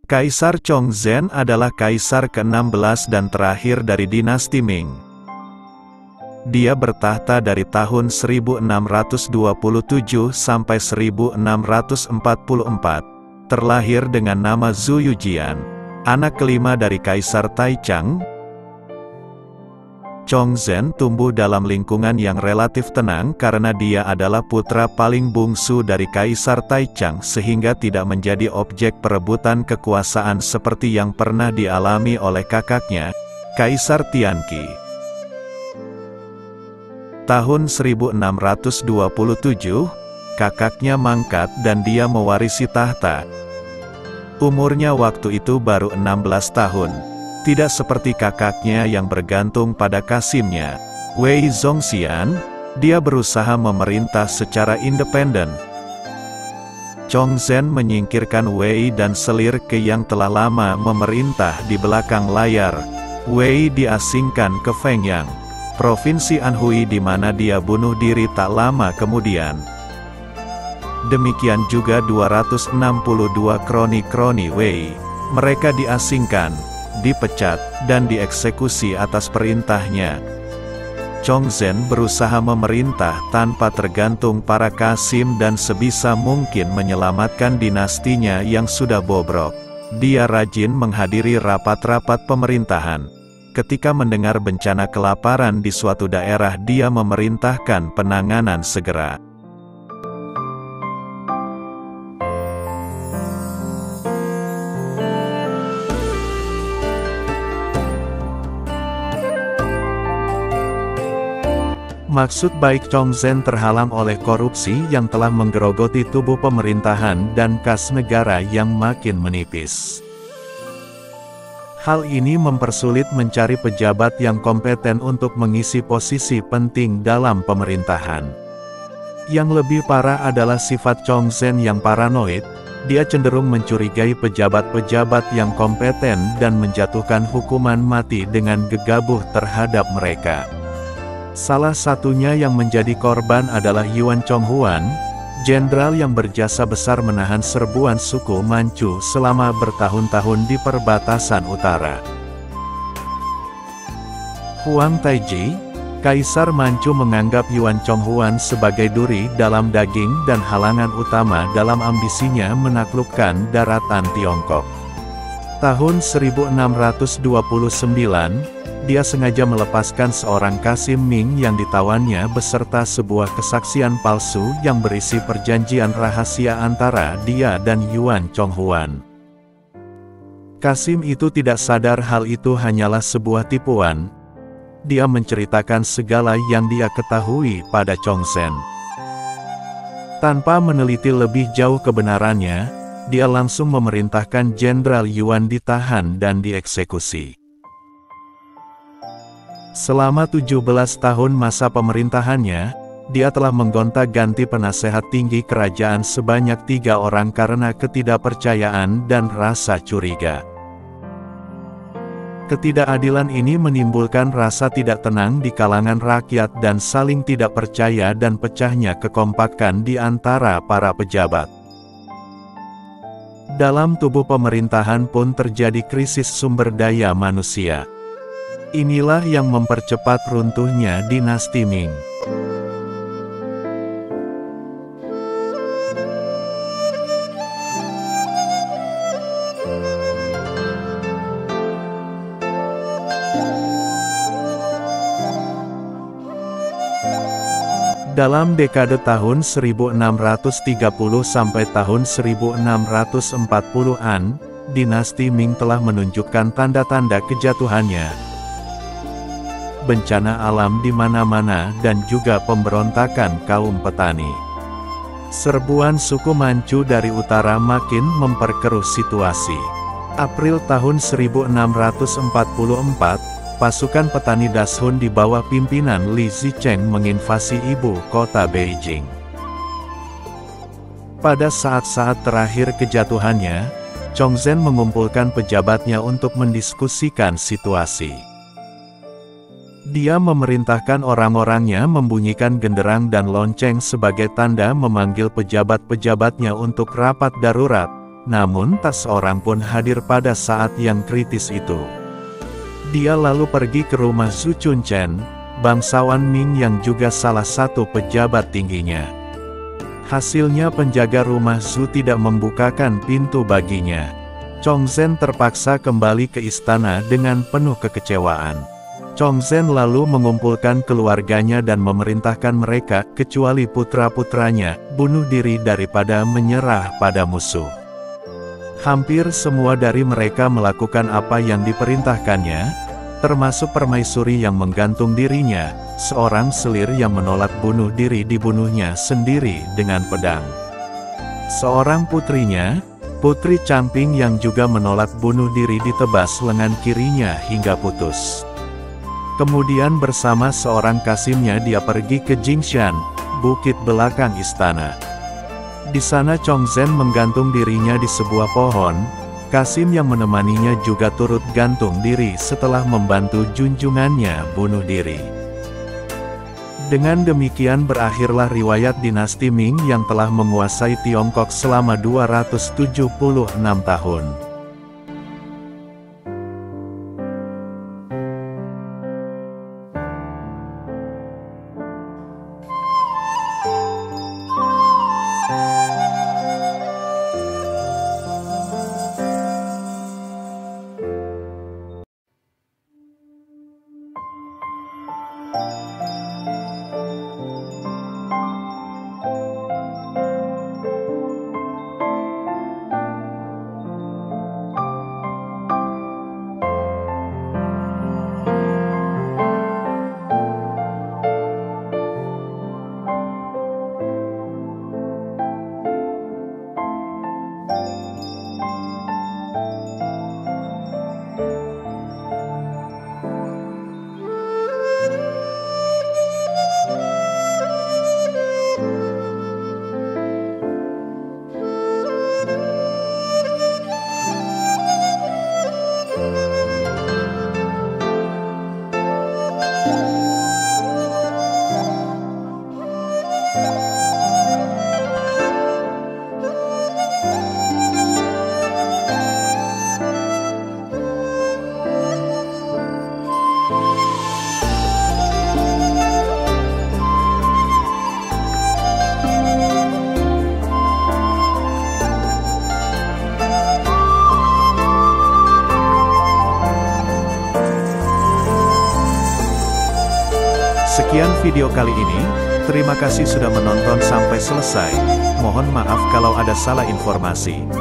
Kaisar Chongzhen adalah kaisar ke-16 dan terakhir dari dinasti Ming. Dia bertahta dari tahun 1627 sampai 1644. Terlahir dengan nama Zhu Yujian, anak kelima dari Kaisar Taichang. Chongzhen tumbuh dalam lingkungan yang relatif tenang karena dia adalah putra paling bungsu dari Kaisar Taichang sehingga tidak menjadi objek perebutan kekuasaan seperti yang pernah dialami oleh kakaknya, Kaisar Tianqi. Tahun 1627, kakaknya mangkat dan dia mewarisi tahta. Umurnya waktu itu baru 16 tahun. Tidak seperti kakaknya yang bergantung pada kasimnya, Wei Zongxian, dia berusaha memerintah secara independen. Chongzhen menyingkirkan Wei dan Selir Ke yang telah lama memerintah di belakang layar. Wei diasingkan ke Fengyang, provinsi Anhui di mana dia bunuh diri tak lama kemudian. Demikian juga 262 kroni-kroni Wei, mereka diasingkan, dipecat, dan dieksekusi atas perintahnya. Chongzhen berusaha memerintah tanpa tergantung para kasim dan sebisa mungkin menyelamatkan dinastinya yang sudah bobrok. Dia rajin menghadiri rapat-rapat pemerintahan. Ketika mendengar bencana kelaparan di suatu daerah, dia memerintahkan penanganan segera. Maksud baik Chongzhen terhalang oleh korupsi yang telah menggerogoti tubuh pemerintahan dan kas negara yang makin menipis. Hal ini mempersulit mencari pejabat yang kompeten untuk mengisi posisi penting dalam pemerintahan. Yang lebih parah adalah sifat Chongzhen yang paranoid. Dia cenderung mencurigai pejabat-pejabat yang kompeten dan menjatuhkan hukuman mati dengan gegabah terhadap mereka. Salah satunya yang menjadi korban adalah Yuan Chonghuan, jenderal yang berjasa besar menahan serbuan suku Manchu selama bertahun-tahun di perbatasan utara. Huang Taiji, Kaisar Manchu, menganggap Yuan Chonghuan sebagai duri dalam daging dan halangan utama dalam ambisinya menaklukkan daratan Tiongkok. Tahun 1629, dia sengaja melepaskan seorang kasim Ming yang ditawannya beserta sebuah kesaksian palsu yang berisi perjanjian rahasia antara dia dan Yuan Chonghuan. Kasim itu tidak sadar hal itu hanyalah sebuah tipuan. Dia menceritakan segala yang dia ketahui pada Chongzhen. Tanpa meneliti lebih jauh kebenarannya, dia langsung memerintahkan Jenderal Yuan ditahan dan dieksekusi. Selama 17 tahun masa pemerintahannya, dia telah menggonta-ganti penasehat tinggi kerajaan sebanyak 3 orang karena ketidakpercayaan dan rasa curiga. Ketidakadilan ini menimbulkan rasa tidak tenang di kalangan rakyat dan saling tidak percaya dan pecahnya kekompakan di antara para pejabat. Dalam tubuh pemerintahan pun terjadi krisis sumber daya manusia. Inilah yang mempercepat runtuhnya dinasti Ming. Dalam dekade tahun 1630 sampai tahun 1640-an, dinasti Ming telah menunjukkan tanda-tanda kejatuhannya. Bencana alam di mana-mana dan juga pemberontakan kaum petani. Serbuan suku Manchu dari utara makin memperkeruh situasi. April tahun 1644, pasukan petani Dashun di bawah pimpinan Li Zicheng menginvasi ibu kota Beijing. Pada saat-saat terakhir kejatuhannya, Chongzhen mengumpulkan pejabatnya untuk mendiskusikan situasi. Dia memerintahkan orang-orangnya membunyikan genderang dan lonceng sebagai tanda memanggil pejabat-pejabatnya untuk rapat darurat, namun tak seorang pun hadir pada saat yang kritis itu. Dia lalu pergi ke rumah Zhu Chunchen, bangsawan Ming yang juga salah satu pejabat tingginya. Hasilnya penjaga rumah Zhu tidak membukakan pintu baginya. Chongzhen terpaksa kembali ke istana dengan penuh kekecewaan. Chongzhen lalu mengumpulkan keluarganya dan memerintahkan mereka, kecuali putra-putranya, bunuh diri daripada menyerah pada musuh. Hampir semua dari mereka melakukan apa yang diperintahkannya, termasuk permaisuri yang menggantung dirinya, seorang selir yang menolak bunuh diri dibunuhnya sendiri dengan pedang. Seorang putrinya, Putri Changping yang juga menolak bunuh diri ditebas lengan kirinya hingga putus. Kemudian bersama seorang kasimnya dia pergi ke Jingshan, bukit belakang istana. Di sana Chongzhen menggantung dirinya di sebuah pohon. Kasim yang menemaninya juga turut gantung diri setelah membantu junjungannya bunuh diri. Dengan demikian berakhirlah riwayat dinasti Ming yang telah menguasai Tiongkok selama 276 tahun. Sekian video kali ini, terima kasih sudah menonton sampai selesai. Mohon maaf kalau ada salah informasi.